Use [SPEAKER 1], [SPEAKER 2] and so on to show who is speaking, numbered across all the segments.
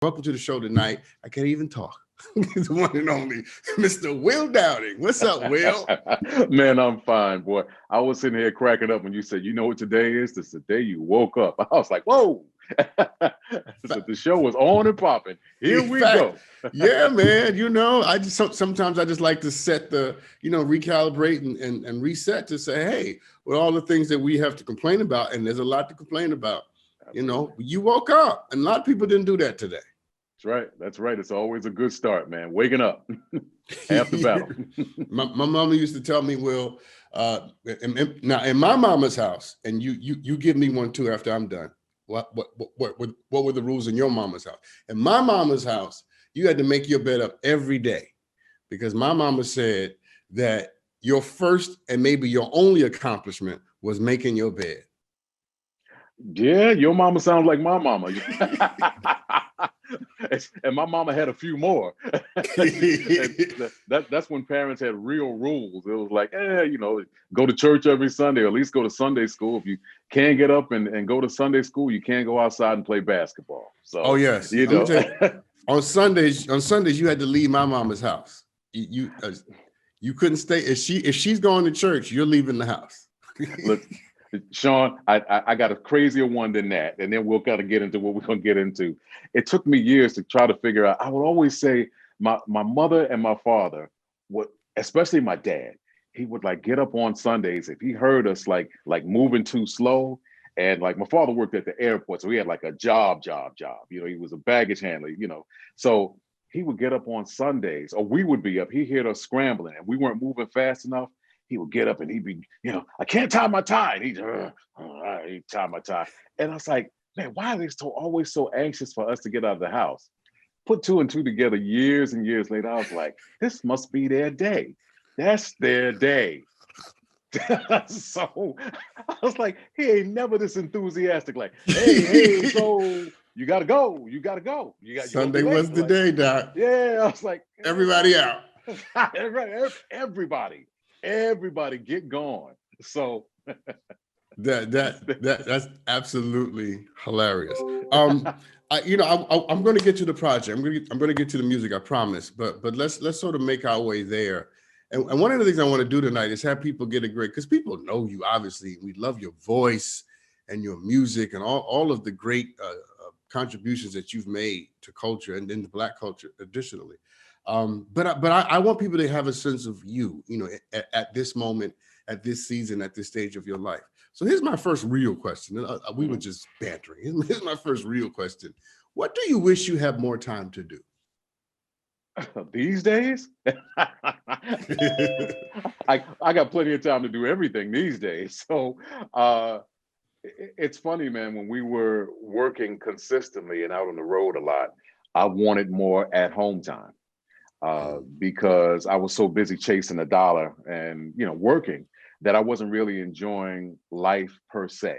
[SPEAKER 1] Welcome to the show tonight. I can't even talk. The one and only Mr. Will Dowding. What's up, Will?
[SPEAKER 2] Man, I'm fine, boy. I was sitting here cracking up when you said, you know what today is? This is the day you woke up. I was like, whoa. So the show was on and popping. Here
[SPEAKER 1] In
[SPEAKER 2] we
[SPEAKER 1] fact,
[SPEAKER 2] go.
[SPEAKER 1] yeah, man. I just sometimes I just like to set the, recalibrate and reset to say, hey, with all the things that we have to complain about, and there's a lot to complain about.
[SPEAKER 2] Absolutely.
[SPEAKER 1] You woke up, and a lot of people didn't do that today.
[SPEAKER 2] That's right. That's right. It's always a good start, man. Waking up. Half the battle.
[SPEAKER 1] My mama used to tell me, Will, now in my mama's house, and you give me one too after I'm done. What were the rules in your mama's house? In my mama's house, you had to make your bed up every day because my mama said that your first and maybe your only accomplishment was making your bed.
[SPEAKER 2] Yeah, your mama sounds like my mama. And my mama had a few more. That's when parents had real rules. It was like, go to church every Sunday, or at least go to Sunday school. If you can't get up and go to Sunday school, you can't go outside and play basketball. So,
[SPEAKER 1] oh yes, on Sundays you had to leave my mama's house. You couldn't stay if she's going to church. You're leaving the house.
[SPEAKER 2] Look, Sean, I got a crazier one than that, and then we'll kind of get into what we're going to get into. It took me years to try to figure out. I would always say my mother and my father would, especially my dad, he would like get up on Sundays if he heard us like moving too slow. And like my father worked at the airport, so he had like a job. He was a baggage handler, So he would get up on Sundays, or we would be up. He heard us scrambling, and we weren't moving fast enough. He would get up and he'd be, I can't tie my tie. And he'd tie my tie. And I was like, man, why are they always so anxious for us to get out of the house? Put two and two together years and years later. I was like, this must be their day. That's their day. So I was like, he ain't never this enthusiastic. Like, hey, so you gotta go.
[SPEAKER 1] Sunday was the day, Doc.
[SPEAKER 2] Yeah, I was like,
[SPEAKER 1] everybody out.
[SPEAKER 2] Everybody get going. So
[SPEAKER 1] that's absolutely hilarious. I'm going to get to the project. I'm going to get to the music, I promise. But let's sort of make our way there. And one of the things I want to do tonight is have people get a great, because people know you, obviously. We love your voice and your music and all of the great contributions that you've made to culture and in the Black culture additionally. But I want people to have a sense of you, at this moment, at this season, at this stage of your life. So here's my first real question. We were just bantering. Here's my first real question. What do you wish you had more time to do?
[SPEAKER 2] These days? I got plenty of time to do everything these days. So it's funny, man, when we were working consistently and out on the road a lot, I wanted more at home time. Because I was so busy chasing the dollar and working that I wasn't really enjoying life per se.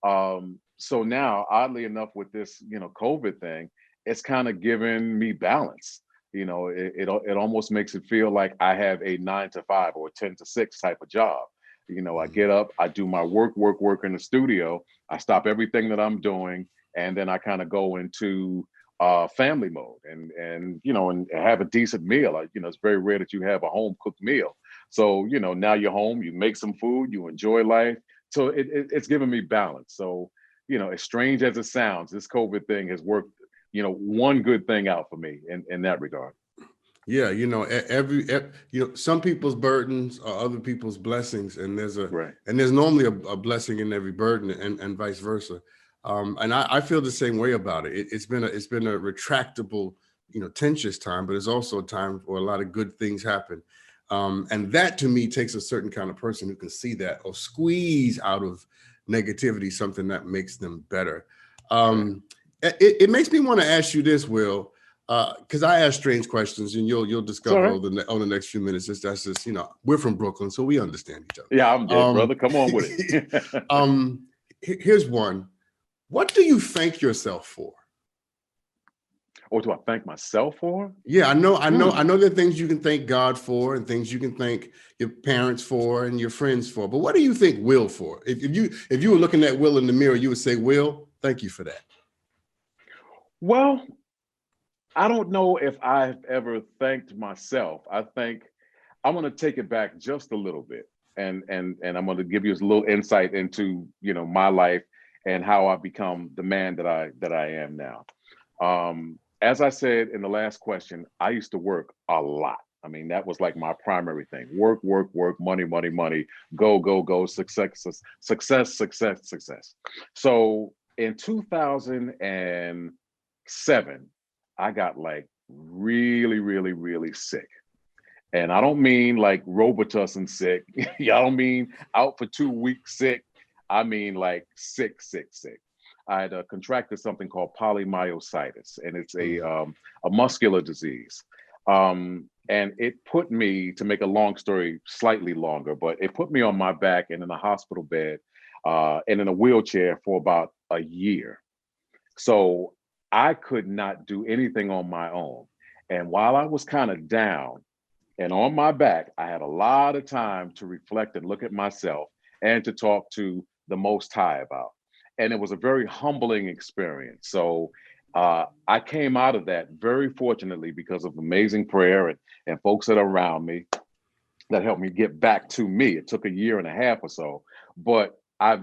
[SPEAKER 2] So now, oddly enough, with this COVID thing, it's kind of given me balance. It almost makes it feel like I have a 9 to 5 or 10 to 6 type of job. I get up, I do my work in the studio, I stop everything that I'm doing, and then I kind of go into family mode and have a decent meal. It's very rare that you have a home cooked meal. So, now you're home, you make some food, you enjoy life. So it's given me balance. So, as strange as it sounds, this COVID thing has worked, one good thing out for me in that regard.
[SPEAKER 1] Yeah. Some people's burdens are other people's blessings, and there's normally a blessing in every burden and vice versa. And I feel the same way about it. It's been a retractable, tenuous time, but it's also a time where a lot of good things happen. And that to me takes a certain kind of person who can see that or squeeze out of negativity something that makes them better. It makes me want to ask you this, Will, because I ask strange questions, and you'll discover on the next few minutes. That's just we're from Brooklyn, so we understand each other.
[SPEAKER 2] Yeah, I'm dead, brother. Come on with it.
[SPEAKER 1] Here's one. What do you thank yourself for?
[SPEAKER 2] Or do I thank myself for?
[SPEAKER 1] Yeah, I know there are things you can thank God for and things you can thank your parents for and your friends for. But what do you think Will for? If you were looking at Will in the mirror, you would say, Will, thank you for that.
[SPEAKER 2] Well, I don't know if I've ever thanked myself. I think I'm going to take it back just a little bit, and I'm going to give you a little insight into my life and how I become the man that I am now. As I said in the last question, I used to work a lot. I mean, that was like my primary thing: work, work, work, money, money, money, go, go, go, success, success, success, success. So in 2007, I got like really, really, really sick. And I don't mean like Robitussin sick. I don't mean out for 2 weeks sick. I mean like sick, sick, sick. I had contracted something called polymyositis, and it's a muscular disease. And it put me, to make a long story slightly longer, but it put me on my back and in a hospital bed and in a wheelchair for about a year. So I could not do anything on my own. And while I was kind of down, and on my back, I had a lot of time to reflect and look at myself and to talk to the Most High about. And it was a very humbling experience. So I came out of that very fortunately because of amazing prayer and folks that are around me that helped me get back to me. It took a year and a half or so, but I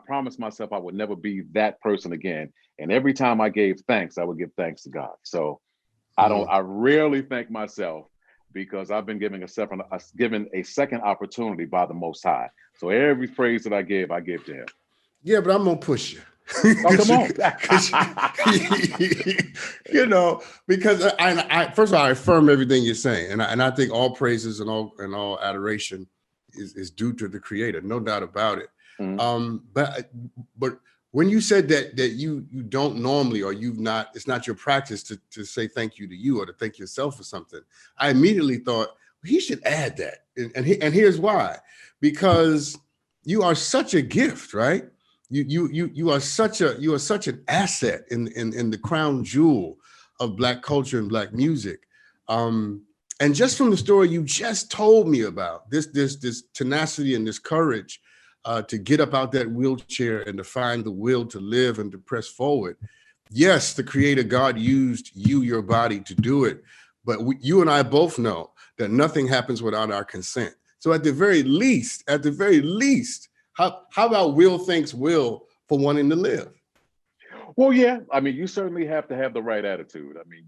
[SPEAKER 2] promised myself I would never be that person again. And every time I gave thanks, I would give thanks to God. So
[SPEAKER 1] Mm.
[SPEAKER 2] I rarely thank myself because I've been given a second opportunity by the Most High. So every praise that I give to Him.
[SPEAKER 1] Yeah, but I'm gonna push you.
[SPEAKER 2] Oh, come on.
[SPEAKER 1] Cause because first of all, I affirm everything you're saying, and I think all praises and all adoration is due to the Creator, no doubt about it.
[SPEAKER 2] Mhm.
[SPEAKER 1] But when you said that you don't normally, or it's not your practice to say thank you to you or to thank yourself for something, I immediately thought, well, he should add that, and here's why: because you are such a gift, right? You are such an asset in the crown jewel of Black culture and Black music. And just from the story you just told me about, this tenacity and this courage to get up out that wheelchair and to find the will to live and to press forward. Yes, the Creator God used you, your body, to do it, but you and I both know that nothing happens without our consent. So at the very least, how about Will thanks Will for wanting to live?
[SPEAKER 2] Well, yeah. I mean, you certainly have to have the right attitude. I mean,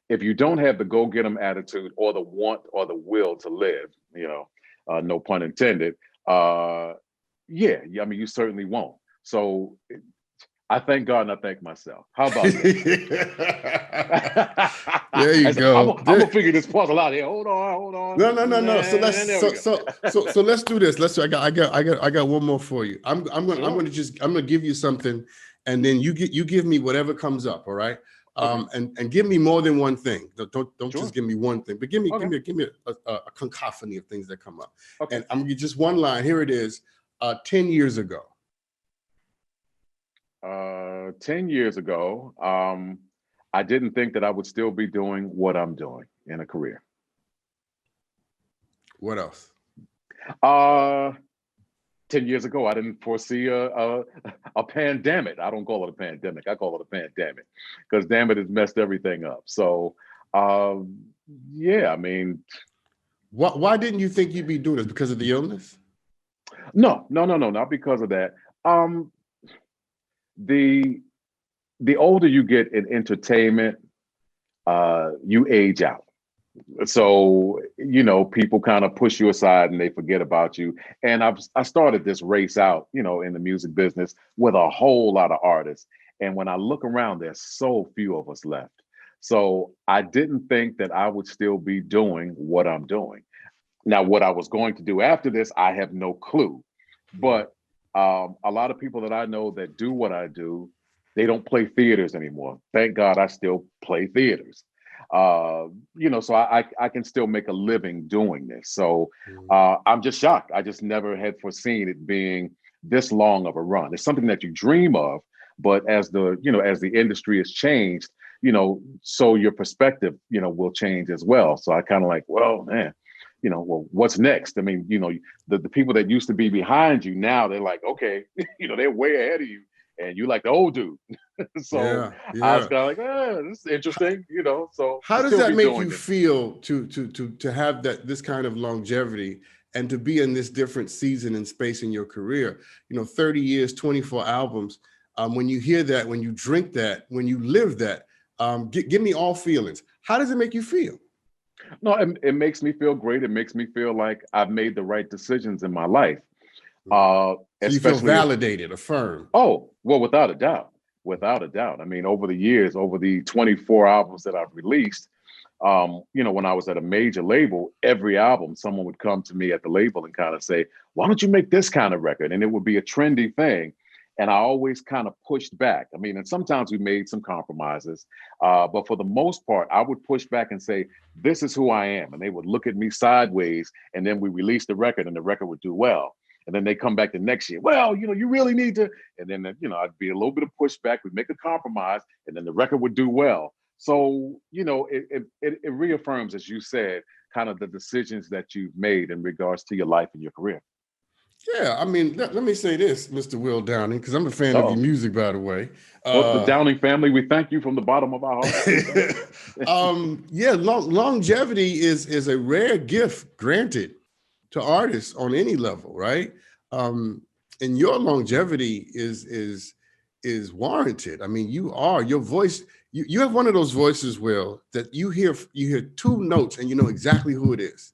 [SPEAKER 2] if you don't have the go get 'em attitude or the want or the will to live, no pun intended. Uh, yeah. I mean, you certainly won't. So I thank God and I thank myself. How about that?
[SPEAKER 1] There you
[SPEAKER 2] I'm
[SPEAKER 1] go.
[SPEAKER 2] gonna figure this puzzle out here. Hold on, hold on.
[SPEAKER 1] No. So
[SPEAKER 2] There we go.
[SPEAKER 1] let's do this. I got one more for you.
[SPEAKER 2] Sure.
[SPEAKER 1] I'm gonna give you something, and then you give me whatever comes up. All right.
[SPEAKER 2] Okay.
[SPEAKER 1] And give me more than one thing. Don't
[SPEAKER 2] Sure.
[SPEAKER 1] just give me one thing, but give me
[SPEAKER 2] Okay.
[SPEAKER 1] a cacophony of things that come up.
[SPEAKER 2] Okay.
[SPEAKER 1] And I'm gonna give just one line. Here it is. 10 years ago.
[SPEAKER 2] 10 years ago, I didn't think that I would still be doing what I'm doing in a career.
[SPEAKER 1] What else?
[SPEAKER 2] Uh, 10 years ago, I didn't foresee a pandemic. I don't call it a pandemic. I call it a pandemic because damn it has messed everything up. So, um, yeah, I mean,
[SPEAKER 1] Why didn't you think you'd be doing this? Because of the illness?
[SPEAKER 2] no, no, no, no, not because of that. Um, the the older you get in entertainment, you age out. So people kind of push you aside and they forget about you. And I started this race out, in the music business with a whole lot of artists. And when I look around, there's so few of us left. So I didn't think that I would still be doing what I'm doing. Now, what I was going to do after this, I have no clue. But a lot of people that I know that do what I do, they don't play theaters anymore. Thank God I still play theaters. Uh, so I can still make a living doing this. So I'm just shocked. I just never had foreseen it being this long of a run. It's something that you dream of, but as the industry has changed, so your perspective, will change as well. So I kind of like, well, man, well, what's next? I mean, the people that used to be behind you now, they're like, okay, they're way ahead of you. and you like the old dude. So
[SPEAKER 1] Yeah,
[SPEAKER 2] I was
[SPEAKER 1] yeah.
[SPEAKER 2] kind of like, this is interesting, so
[SPEAKER 1] How
[SPEAKER 2] to
[SPEAKER 1] does
[SPEAKER 2] still
[SPEAKER 1] that
[SPEAKER 2] be
[SPEAKER 1] make
[SPEAKER 2] doing
[SPEAKER 1] you
[SPEAKER 2] it.
[SPEAKER 1] feel to have this kind of longevity and to be in this different season and space in your career? 30 years, 24 albums. When you hear that, when you drink that, when you live that, give me all feelings. How does it make you feel?
[SPEAKER 2] No, it makes me feel great. It makes me feel like I've made the right decisions in my life.
[SPEAKER 1] Mhm. So you feel
[SPEAKER 2] Especially as
[SPEAKER 1] validated, affirmed.
[SPEAKER 2] Oh, well, without a doubt. Without a doubt. I mean, over the years, over the 24 albums that I've released, when I was at a major label, every album, someone would come to me at the label and kind of say, why don't you make this kind of record? And it would be a trendy thing. And I always kind of pushed back. I mean, and sometimes we made some compromises, but for the most part, I would push back and say, this is who I am. And they would look at me sideways, and then we released the record and the record would do well. And then they come back the next year. Well, you really need to. And then, I'd be a little bit of pushback. We'd make a compromise, and then the record would do well. So, it reaffirms, as you said, kind of the decisions that you've made in regards to your life and your career.
[SPEAKER 1] Yeah, I mean, let me say this, Mr. Will Downing, because I'm a fan of your
[SPEAKER 2] Oh,
[SPEAKER 1] music, by the way.
[SPEAKER 2] well, the Downing family, we thank you from the bottom of our hearts.
[SPEAKER 1] Yeah, longevity is a rare gift granted to artists on any level, right? And your longevity is warranted. I mean, your voice. You have one of those voices, Will, that you hear two notes and you know exactly who it is.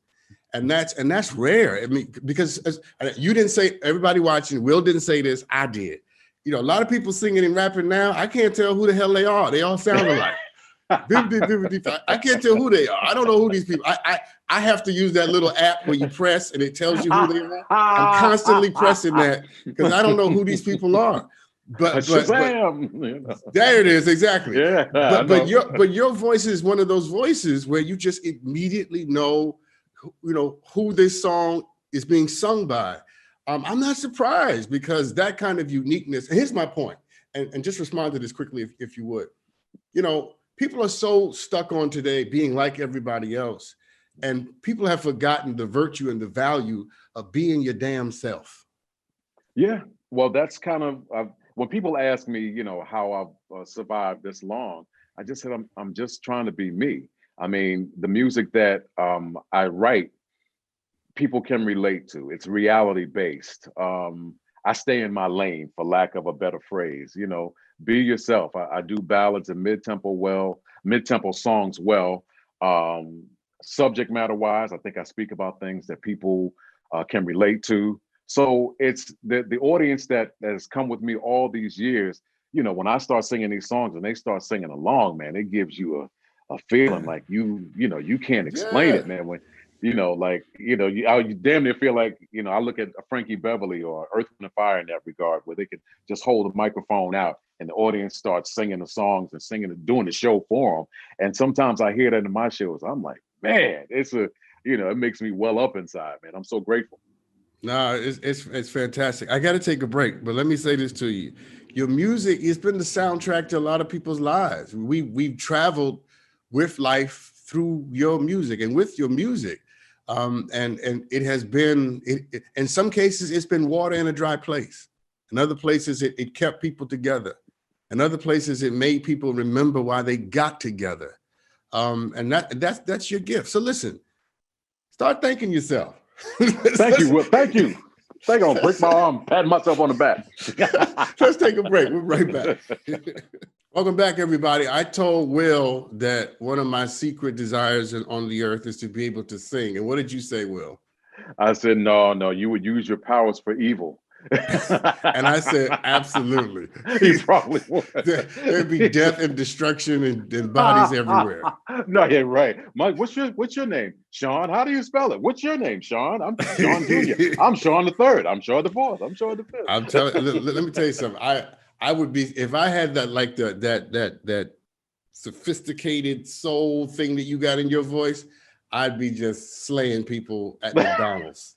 [SPEAKER 1] And that's rare. I mean, because you didn't say, everybody watching, Will didn't say this, I did. A lot of people singing and rapping now, I can't tell who the hell they are. They all sound alike. I can't tell who they are. I don't know who these people. I have to use that little app where you press and it tells you who they are. I'm constantly pressing that because I don't know who these people are. But there it is, exactly.
[SPEAKER 2] Yeah,
[SPEAKER 1] but your voice is one of those voices where you just immediately know who this song is being sung by. I'm not surprised because that kind of uniqueness. And here's my point, and just respond to this quickly if you would. People are so stuck on today being like everybody else, and people have forgotten the virtue and the value of being your damn self.
[SPEAKER 2] Yeah, well, that's kind of when people ask me, how I've survived this long. I just said I'm just trying to be me. I mean, the music that I write, people can relate to. It's reality based. I stay in my lane, for lack of a better phrase. Be yourself. I do ballads and mid-tempo songs well. Subject matter wise, I think I speak about things that people can relate to. So it's the audience that has come with me all these years. When I start singing these songs and they start singing along, man, it gives you a feeling like you can't explain
[SPEAKER 1] Yeah.
[SPEAKER 2] it, man. When you damn near feel like, I look at a Frankie Beverly or Earth, Wind and Fire in that regard, where they could just hold the microphone out and the audience starts singing the songs and singing and doing the show for them. And sometimes I hear that in my shows. I'm like, man, it makes me well up inside, man. I'm so grateful.
[SPEAKER 1] No, it's fantastic. I got to take a break, but let me say this to you. Your music, it's been the soundtrack to a lot of people's lives. We've traveled with life through your music and with your music. And it has been, in some cases, it's been water in a dry place. In other places, it kept people together. In other places, it made people remember why they got together. And that's your gift. So listen, start thanking yourself.
[SPEAKER 2] Thank you, Will. Thank you. They're gonna break my arm, patting myself on the back.
[SPEAKER 1] Let's take a break. We're right back. Welcome back, everybody. I told Will that one of my secret desires on the earth is to be able to sing. And what did you say, Will?
[SPEAKER 2] I said, no, you would use your powers for evil.
[SPEAKER 1] And I said, absolutely.
[SPEAKER 2] He probably would.
[SPEAKER 1] There'd be death and destruction and bodies everywhere.
[SPEAKER 2] No, yeah, right. Mike, what's your name? Sean, how do you spell it? What's your name, Sean? I'm Sean Jr. I'm Sean the third. I'm Sean the fourth. I'm Sean the fifth.
[SPEAKER 1] I'm telling. Let me tell you something. I would be, if I had that, like that sophisticated soul thing that you got in your voice, I'd be just slaying people at McDonald's.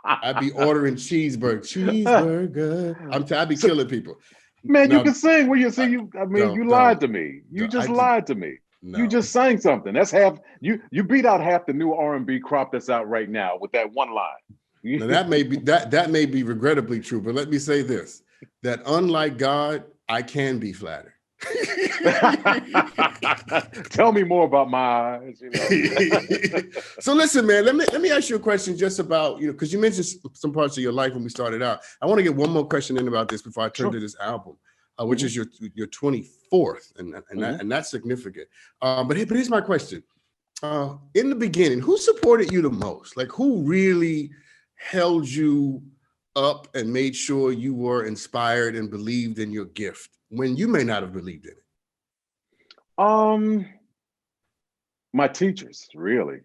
[SPEAKER 1] I'd be ordering cheeseburger. I'd be killing people.
[SPEAKER 2] Man, you can sing. When you sing, you lied to me. You just lied to me.
[SPEAKER 1] No.
[SPEAKER 2] You just sang something. That's half. You beat out half the new R&B crop that's out right now with that one line.
[SPEAKER 1] Now that may be regrettably true, but let me say this. that unlike God, I can be flattered.
[SPEAKER 2] Tell me more about my eyes, you know.
[SPEAKER 1] So listen, man, let me ask you a question just about, because you mentioned some parts of your life when we started out. I want to get one more question in about this before I turn to this album, which is your 24th, and that's significant. But here's my question. In the beginning, who supported you the most? Like, who really held you up and made sure you were inspired and believed in your gift when you may not have believed in it?
[SPEAKER 2] My teachers, really.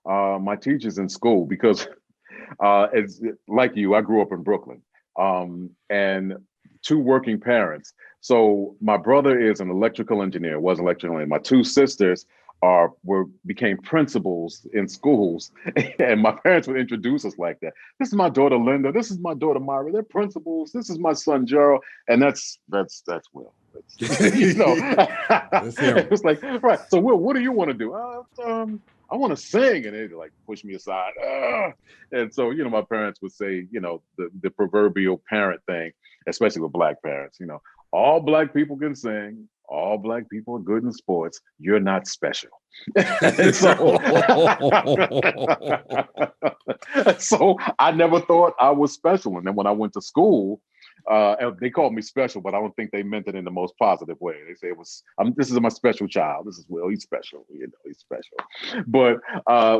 [SPEAKER 2] My teachers in school, because it's like you, I grew up in Brooklyn, and two working parents. So my brother is an electrical engineer, was an electrical engineer. My two sisters became principals in schools, and my parents would introduce us like that. This is my daughter Linda. This is my daughter Myra. They're principals. This is my son Gerald, and that's Will. You know, it's like, right. So Will, what do you want to do? I want to sing, and they like push me aside. And so, my parents would say, the proverbial parent thing, especially with Black parents, all Black people can sing. All Black people are good in sports. You're not special. And so, so I never thought I was special. And then when I went to school, they called me special, but I don't think they meant it in the most positive way. They say this is my special child. This is Will. He's special. He's special. But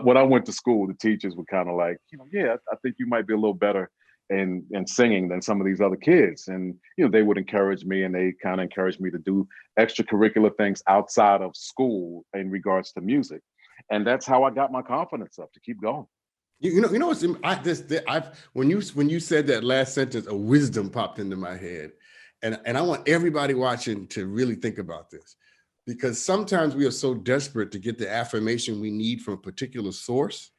[SPEAKER 2] when I went to school, the teachers were kind of like, yeah, I think you might be a little better in singing than some of these other kids. And, they would encourage me, and they kind of encouraged me to do extracurricular things outside of school in regards to music. And that's how I got my confidence up to keep going.
[SPEAKER 1] What's when you said that last sentence, a wisdom popped into my head, and I want everybody watching to really think about this, because sometimes we are so desperate to get the affirmation we need from a particular source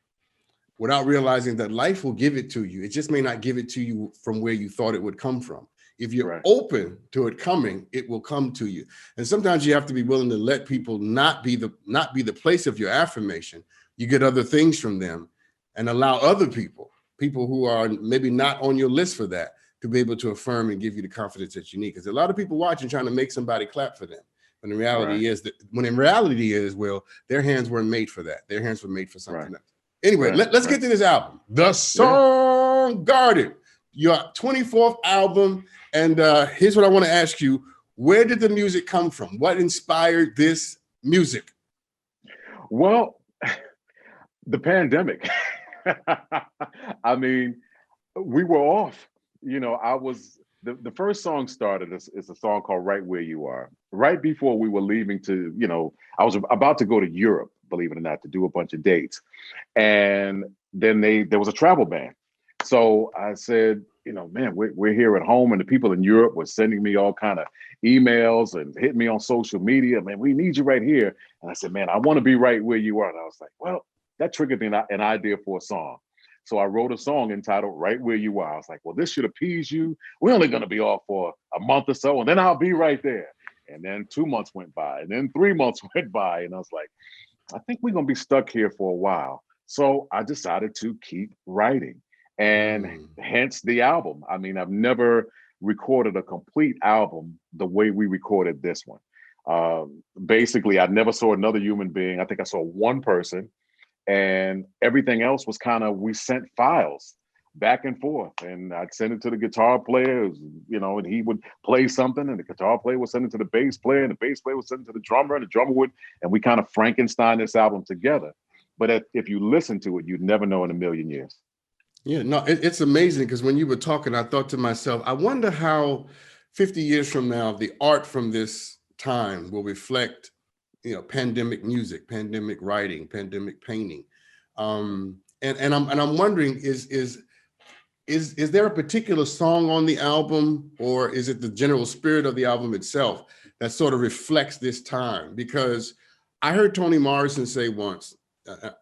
[SPEAKER 1] without realizing that life will give it to you. It just may not give it to you from where you thought it would come from. If you're open to it coming, it will come to you. And sometimes you have to be willing to let people not be the place of your affirmation. You get other things from them, and allow other people who are maybe not on your list for that, to be able to affirm and give you the confidence that you need. Because a lot of people watching trying to make somebody clap for them. When the reality is, well, their hands weren't made for that. Their hands were made for something else. Anyway, let's get to this album. The Song Garden, your 24th album. And here's what I want to ask you. Where did the music come from? What inspired this music?
[SPEAKER 2] Well, the pandemic. I mean, we were off. I was the first song started is a song called Right Where You Are. Right before we were leaving to, I was about to go to Europe, believe it or not, to do a bunch of dates. And then there was a travel ban. So I said, man, we're here at home, and the people in Europe were sending me all kind of emails and hitting me on social media. Man, we need you right here. And I said, man, I want to be right where you are. And I was like, well, that triggered an idea for a song. So I wrote a song entitled Right Where You Are. I was like, well, this should appease you. We're only going to be off for a month or so, and then I'll be right there. And then 2 months went by, and then 3 months went by. And I was like, I think we're going to be stuck here for a while. So I decided to keep writing, and hence the album. I mean, I've never recorded a complete album the way we recorded this one. Basically, I never saw another human being. I think I saw one person. And everything else was we sent files back and forth, and I'd send it to the guitar player, and he would play something, and the guitar player would send it to the bass player, and the bass player would send it to the drummer, and the drummer would, and we kind of Frankenstein this album together. But if you listen to it, you'd never know in a million years.
[SPEAKER 1] Yeah, no, it's amazing, because when you were talking, I thought to myself, I wonder how 50 years from now, the art from this time will reflect pandemic music, pandemic writing, pandemic painting, and I'm wondering, is there a particular song on the album, or is it the general spirit of the album itself that sort of reflects this time? Because I heard Toni Morrison say once,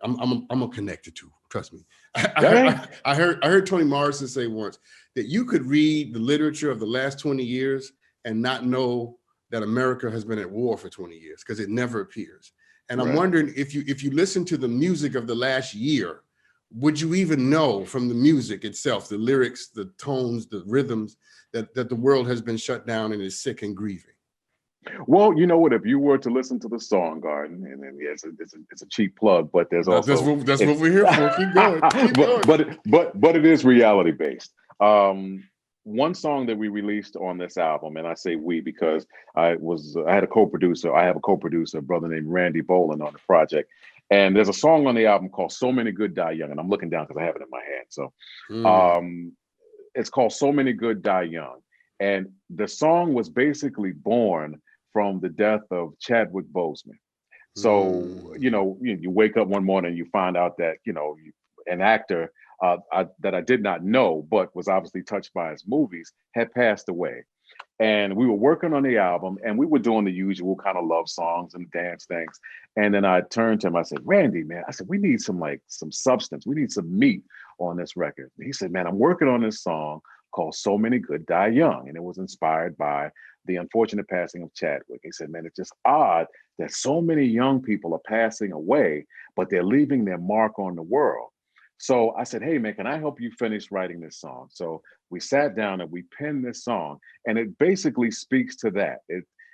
[SPEAKER 1] I'm connected to, trust me. I heard Toni Morrison say once that you could read the literature of the last 20 years and not know that America has been at war for 20 years, because it never appears. And I'm wondering if you listen to the music of the last year, would you even know from the music itself, the lyrics, the tones, the rhythms, that the world has been shut down and is sick and grieving?
[SPEAKER 2] Well, you know what? If you were to listen to the song Garden, and then yeah, it's a cheap plug, but there's also
[SPEAKER 1] That's what we're here for. Keep going, keep going.
[SPEAKER 2] But it is reality based. One song that we released on this album, and I say we because I had a co-producer. I have a co-producer, a brother named Randy Boland on the project, and there's a song on the album called "So Many Good Die Young," and I'm looking down because I have it in my hand. So, it's called "So Many Good Die Young," and the song was basically born from the death of Chadwick Boseman. So, you wake up one morning and you find out that, an actor that I did not know, but was obviously touched by his movies, had passed away. And we were working on the album and we were doing the usual kind of love songs and dance things. And then I turned to him, I said, Randy, man, I said, we need some substance. We need some meat on this record. And he said, man, I'm working on this song called So Many Good Die Young. And it was inspired by the unfortunate passing of Chadwick. He said, man, it's just odd that so many young people are passing away, but they're leaving their mark on the world. So I said, hey, man, can I help you finish writing this song? So we sat down and we penned this song, and it basically speaks to that.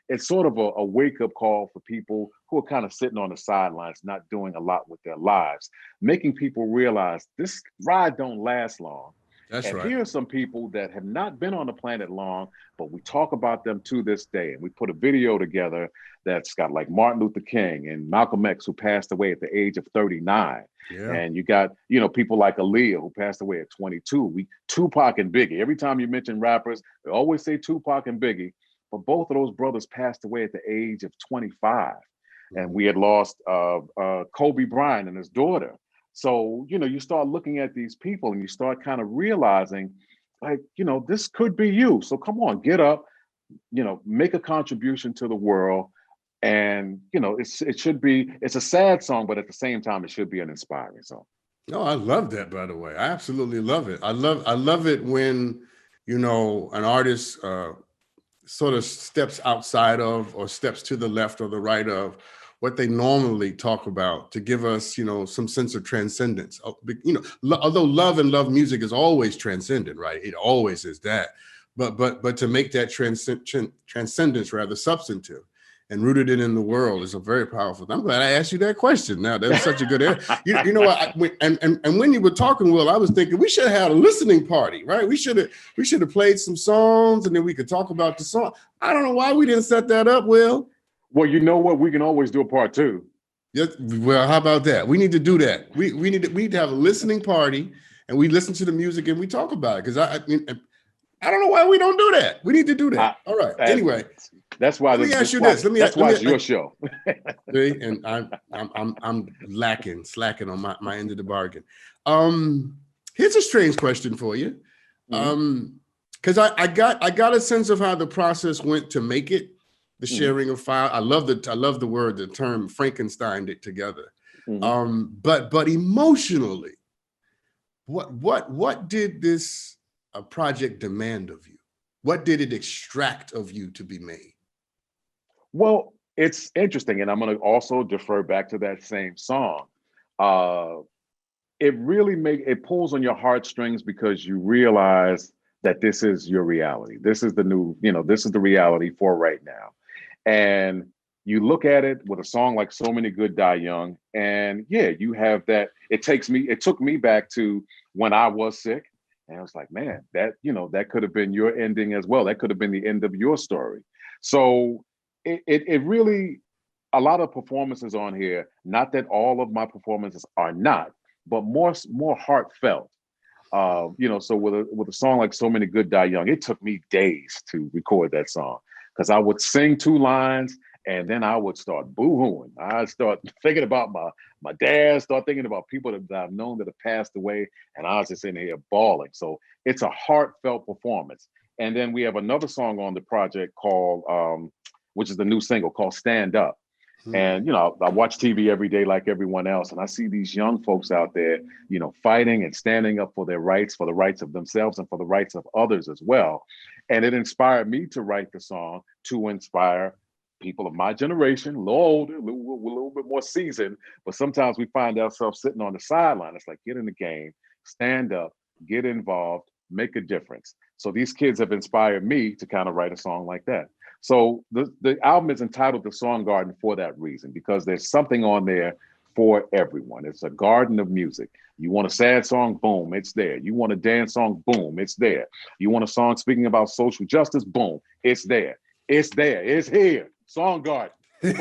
[SPEAKER 2] It's sort of a wake-up call for people who are kind of sitting on the sidelines, not doing a lot with their lives, making people realize this ride don't last long.
[SPEAKER 1] That's
[SPEAKER 2] And
[SPEAKER 1] right.
[SPEAKER 2] here are some people that have not been on the planet long, but we talk about them to this day. And we put a video together that's got like Martin Luther King and Malcolm X, who passed away at the age of 39.
[SPEAKER 1] Yeah.
[SPEAKER 2] And you got, people like Aaliyah, who passed away at 22. Tupac and Biggie. Every time you mention rappers, they always say Tupac and Biggie. But both of those brothers passed away at the age of 25. And we had lost Kobe Bryant and his daughter. So, you start looking at these people and you start kind of realizing, like, this could be you. So come on, get up, make a contribution to the world. And, it's a sad song, but at the same time, it should be an inspiring song.
[SPEAKER 1] No, I love that, by the way. I absolutely love it. I love it when, an artist sort of steps outside of or steps to the left or the right of what they normally talk about to give us, some sense of transcendence. Although love music is always transcendent, right? It always is that. But to make that transcendence rather substantive and rooted it in the world is a very powerful thing. I'm glad I asked you that question. Now, that was such a good answer. You know what? And when you were talking, Will, I was thinking we should have had a listening party, right? We should have played some songs and then we could talk about the song. I don't know why we didn't set that up, Will.
[SPEAKER 2] Well, you know what? We can always do a part two.
[SPEAKER 1] Yeah, well, how about that? We need to do that. We need to have a listening party and we listen to the music and we talk about it. Because I don't know why we don't do that. We need to do that. All right. Anyway,
[SPEAKER 2] that's why.
[SPEAKER 1] Let me ask you this.
[SPEAKER 2] That's why it's your show.
[SPEAKER 1] See, and I'm slacking on my end of the bargain. Here's a strange question for you. Because I got a sense of how the process went to make it. The sharing of file. I love the term Frankensteined it together. But emotionally, what did this project demand of you? What did it extract of you to be made?
[SPEAKER 2] Well, it's interesting, and I'm going to also defer back to that same song. It really it pulls on your heartstrings because you realize that this is your reality. This is the new, this is the reality for right now. And you look at it with a song like So Many Good Die Young, and yeah, you have that. It took me back to when I was sick, and I was like, man, that could have been your ending as well. That could have been the end of your story. So it really, a lot of performances on here, not that all of my performances are not, but more heartfelt. So with a song like So Many Good Die Young, it took me days to record that song because I would sing 2 lines and then I would start boo-hooing. I'd start thinking about my dad, start thinking about people that I've known that have passed away, and I was just in here bawling. So it's a heartfelt performance. And then we have another song on the project called, which is the new single called Stand Up. And, I watch TV every day like everyone else. And I see these young folks out there, fighting and standing up for their rights, for the rights of themselves and for the rights of others as well. And it inspired me to write the song to inspire people of my generation, a little older, little bit more seasoned, but sometimes we find ourselves sitting on the sideline. It's like, get in the game, stand up, get involved, make a difference. So these kids have inspired me to kind of write a song like that. So the album is entitled The Song Garden for that reason, because there's something on there for everyone. It's a garden of music. You want a sad song, boom, it's there. You want a dance song, boom, it's there. You want a song speaking about social justice, boom, it's there. It's there. It's here. Song Garden. Boom.
[SPEAKER 1] No,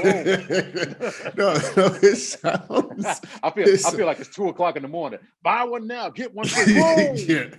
[SPEAKER 1] it sounds.
[SPEAKER 2] I feel like it's 2:00 in the morning. Buy one now, get one free. Boom.
[SPEAKER 1] Yeah,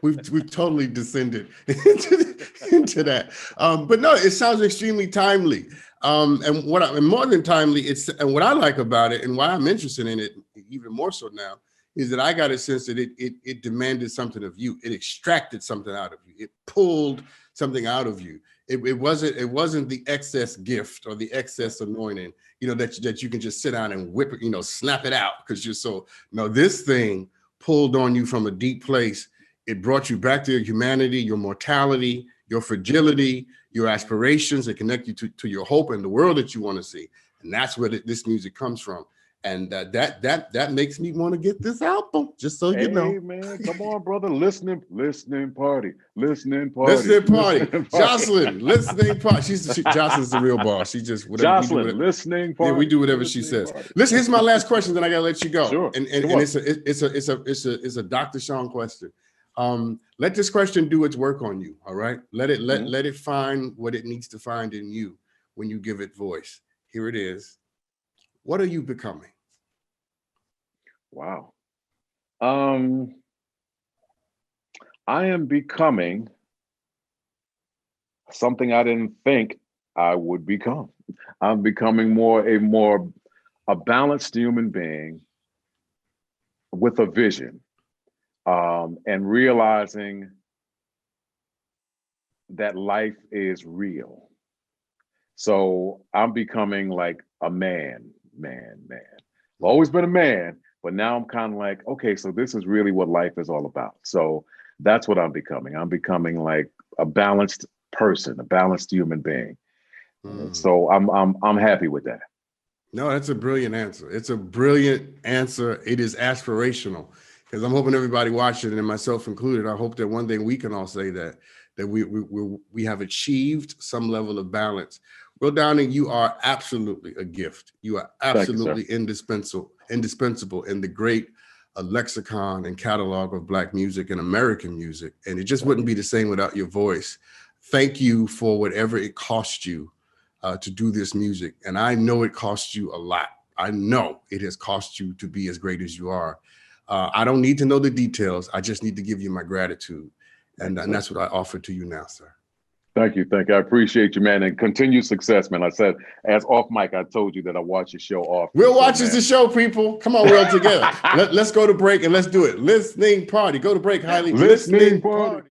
[SPEAKER 1] we've totally descended into that. But no, it sounds extremely timely. And more than timely, and what I like about it, and why I'm interested in it even more so now, is that I got a sense that it demanded something of you. It extracted something out of you. It pulled something out of you. It wasn't the excess gift or the excess anointing, that you can just sit down and whip it, snap it out because you're so. No, this thing pulled on you from a deep place. It brought you back to your humanity, your mortality, your fragility, your aspirations. It connect you to your hope and the world that you want to see, and that's where this music comes from. And that makes me want to get this album, just so you know.
[SPEAKER 2] Hey man, come on, brother. Listening party.
[SPEAKER 1] Jocelyn, listening party. Jocelyn's the real boss. She just
[SPEAKER 2] Jocelyn, listening party.
[SPEAKER 1] Yeah, we do whatever she says. Listen, here's my last question, then I gotta let you go.
[SPEAKER 2] Sure.
[SPEAKER 1] And it's a Dr. Sean question. Let this question do its work on you. All right. Let it find what it needs to find in you when you give it voice. Here it is. What are you becoming?
[SPEAKER 2] Wow. I am becoming something I didn't think I would become. I'm becoming a balanced human being with a vision, and realizing that life is real. So I'm becoming like a man. I've always been a man, but now I'm kind of like, okay, so this is really what life is all about. So that's what I'm becoming. I'm becoming like a balanced person, a balanced human being. So I'm happy with that.
[SPEAKER 1] No, that's a brilliant answer. It's a brilliant answer. It is aspirational, because I'm hoping everybody watching, and myself included, I hope that one day we can all say that we have achieved some level of balance. Will Downing, you are absolutely a gift. You are absolutely indispensable in the great lexicon and catalog of Black music and American music. And it just wouldn't be the same without your voice. Thank you for whatever it cost you to do this music. And I know it cost you a lot. I know it has cost you to be as great as you are. I don't need to know the details. I just need to give you my gratitude. And that's what I offer to you now, sir.
[SPEAKER 2] Thank you. I appreciate you, man, and continued success, man. I said, as off mic, I told you that I watch your show off.
[SPEAKER 1] Will watches the show, people. Come on, we're all together. Let's go to break and let's do it. Listening party. Go to break, Hailey.
[SPEAKER 2] Listening party.